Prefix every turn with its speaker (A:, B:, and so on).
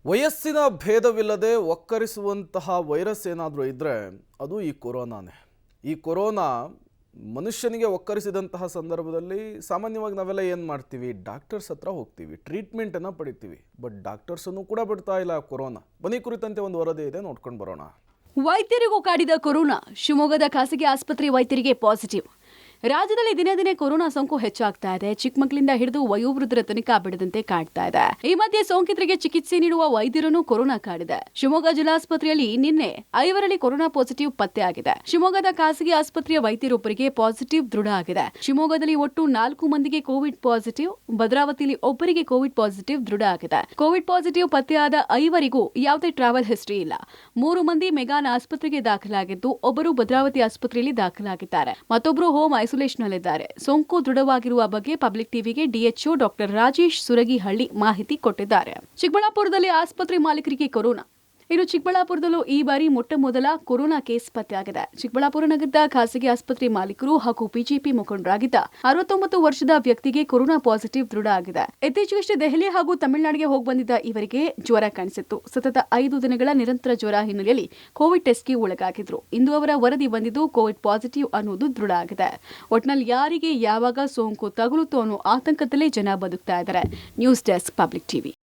A: ವಯಸ್ಸಿನ ಭೇದವಿಲ್ಲದೆ ಒಕ್ಕರಿಸುವಂತಹ ವೈರಸ್ ಏನಾದರೂ ಇದ್ದರೆ ಅದು ಈ ಕೊರೋನಾನೇ. ಈ ಕೊರೋನಾ ಮನುಷ್ಯನಿಗೆ ಒಕ್ಕರಿಸಿದಂತಹ ಸಂದರ್ಭದಲ್ಲಿ ಸಾಮಾನ್ಯವಾಗಿ ನಾವೆಲ್ಲ ಏನು ಮಾಡ್ತೀವಿ, ಡಾಕ್ಟರ್ಸ್ ಹತ್ರ ಹೋಗ್ತೀವಿ, ಟ್ರೀಟ್ಮೆಂಟನ್ನು ಪಡಿತೀವಿ. ಬಟ್ ಡಾಕ್ಟರ್ಸನ್ನು ಕೂಡ ಬಿಡ್ತಾ ಇಲ್ಲ ಕೊರೋನಾ. ಬನ್ನಿ ಕುರಿತಂತೆ ಒಂದು ವರದಿ ಇದೆ, ನೋಡ್ಕೊಂಡು ಬರೋಣ.
B: ವೈದ್ಯರಿಗೂ ಕಾಡಿದ ಕೊರೋನಾ. ಶಿವಮೊಗ್ಗದ ಖಾಸಗಿ ಆಸ್ಪತ್ರೆ ವೈದ್ಯರಿಗೆ ಪಾಸಿಟಿವ್. ರಾಜ್ಯದಲ್ಲಿ ದಿನೇ ದಿನೇ ಕೊರೋನಾ ಸೋಂಕು ಹೆಚ್ಚಾಗ್ತಾ ಇದೆ. ಚಿಕ್ಕ ಮಕ್ಕಳಿಂದ ಹಿಡಿದು ವಯೋವೃದ್ಧರ ತನಕ ಬಿಡದಂತೆ ಕಾಡ್ತಾ ಇದೆ. ಈ ಮಧ್ಯೆ ಸೋಂಕಿತರಿಗೆ ಚಿಕಿತ್ಸೆ ನೀಡುವ ವೈದ್ಯರನ್ನು ಕೊರೋನಾ ಕಾಡಿದೆ. ಶಿವಮೊಗ್ಗ ಜಿಲ್ಲಾಸ್ಪತ್ರೆಯಲ್ಲಿ ನಿನ್ನೆ 5 ಕೊರೋನಾ ಪಾಸಿಟಿವ್ ಪತ್ತೆಯಾಗಿದೆ. ಶಿವಮೊಗ್ಗದ ಖಾಸಗಿ ಆಸ್ಪತ್ರೆಯ ವೈದ್ಯರೊಬ್ಬರಿಗೆ ಪಾಸಿಟಿವ್ ದೃಢ ಆಗಿದೆ. ಶಿವಮೊಗ್ಗದಲ್ಲಿ ಒಟ್ಟು 4 ಮಂದಿಗೆ ಕೋವಿಡ್ ಪಾಸಿಟಿವ್, ಭದ್ರಾವತಿಯಲ್ಲಿ ಒಬ್ಬರಿಗೆ ಕೋವಿಡ್ ಪಾಸಿಟಿವ್ ದೃಢ ಆಗಿದೆ. ಕೋವಿಡ್ ಪಾಸಿಟಿವ್ ಪತ್ತೆಯಾದ 5 ಯಾವುದೇ ಟ್ರಾವೆಲ್ ಹಿಸ್ಟರಿ ಇಲ್ಲ. 3 ಮಂದಿ ಮೆಗಾನ್ ಆಸ್ಪತ್ರೆಗೆ ದಾಖಲಾಗಿದ್ದು, ಒಬ್ಬರು ಭದ್ರಾವತಿ ಆಸ್ಪತ್ರೆಯಲ್ಲಿ ದಾಖಲಾಗಿದ್ದಾರೆ. ಮತ್ತೊಬ್ಬರು ಹೋಮ್ ಐಸೋಲೇಷನ್ ನಲ್ಲಿದ್ದಾರೆ. ಸೋಂಕು ದೃಢವಾಗಿರುವ ಬಗ್ಗೆ ಪಬ್ಲಿಕ್ ಟಿವಿಗೆ ಡಿಎಚ್ಒ ಡಾಕ್ಟರ್ ರಾಜೇಶ್ ಸುರಗಿಹಳ್ಳಿ ಮಾಹಿತಿ ಕೊಟ್ಟಿದ್ದಾರೆ. ಚಿಕ್ಕಬಳ್ಳಾಪುರದಲ್ಲಿ ಆಸ್ಪತ್ರೆ ಮಾಲೀಕರಿಗೆ ಕೊರೋನಾ. ಇನ್ನು ಚಿಕ್ಕಬಳ್ಳಾಪುರದಲ್ಲೂ ಈ ಬಾರಿ ಮೊಟ್ಟಮೊದಲ ಕೊರೋನಾ ಕೇಸ್ ಪತ್ತೆಯಾಗಿದೆ. ಚಿಕ್ಕಬಳ್ಳಾಪುರ ನಗರದ ಖಾಸಗಿ ಆಸ್ಪತ್ರೆ ಮಾಲೀಕರು ಹಾಗೂ ಬಿಜೆಪಿ ಮುಖಂಡರಾಗಿದ್ದ 69 ವರ್ಷದ ವ್ಯಕ್ತಿಗೆ ಕೊರೋನಾ ಪಾಸಿಟಿವ್ ದೃಢ ಆಗಿದೆ. ಇತ್ತೀಚೆಗಷ್ಟೇ ದೆಹಲಿ ಹಾಗೂ ತಮಿಳುನಾಡಿಗೆ ಹೋಗಿ ಬಂದಿದ್ದ ಇವರಿಗೆ ಜ್ವರ ಕಾಣಿಸಿತ್ತು. ಸತತ 5 ದಿನಗಳ ನಿರಂತರ ಜ್ವರ ಹಿನ್ನೆಲೆಯಲ್ಲಿ ಕೋವಿಡ್ ಟೆಸ್ಟ್ಗೆ ಒಳಗಾಗಿದ್ರು. ಇಂದು ಅವರ ವರದಿ ಬಂದಿದ್ದು ಕೋವಿಡ್ ಪಾಸಿಟಿವ್ ಅನ್ನೋದು ದೃಢ ಆಗಿದೆ. ಒಟ್ನಲ್ಲಿ ಯಾರಿಗೆ ಯಾವಾಗ ಸೋಂಕು ತಗುಲುತ್ತೋ ಅನ್ನೋ ಆತಂಕದಲ್ಲೇ ಜನ ಬದುಕ್ತಾ ಇದ್ದಾರೆ. News desk, public TV.